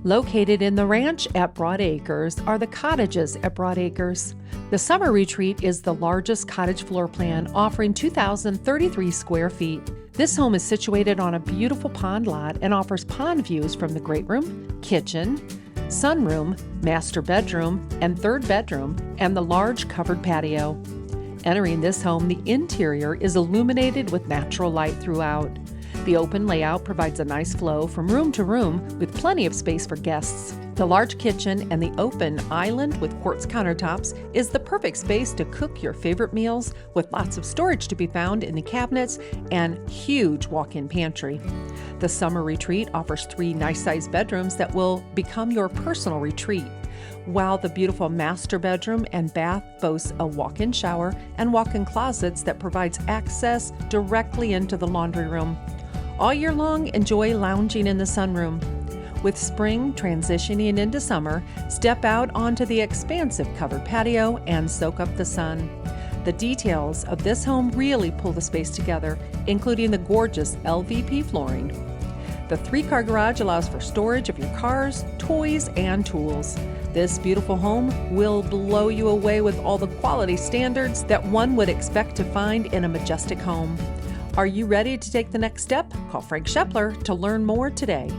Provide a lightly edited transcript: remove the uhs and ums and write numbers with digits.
Located in the ranch at Broad Acres are the Cottages at Broad Acres. The summer retreat is the largest cottage floor plan, offering 2,033 square feet. This home is situated on a beautiful pond lot and offers pond views from the great room, kitchen, sunroom, master bedroom, and third bedroom, and the large covered patio. Entering this home, the interior is illuminated with natural light throughout. The open layout provides a nice flow from room to room with plenty of space for guests. The large kitchen and the open island with quartz countertops is the perfect space to cook your favorite meals, with lots of storage to be found in the cabinets and huge walk-in pantry. The summer retreat offers 3 nice-sized bedrooms that will become your personal retreat, while the beautiful master bedroom and bath boasts a walk-in shower and walk-in closets that provides access directly into the laundry room. All year long, enjoy lounging in the sunroom. With spring transitioning into summer, step out onto the expansive covered patio and soak up the sun. The details of this home really pull the space together, including the gorgeous LVP flooring. The 3-car garage allows for storage of your cars, toys, and tools. This beautiful home will blow you away with all the quality standards that one would expect to find in a Majestic Home. Are you ready to take the next step? Call Frank Shepler to learn more today.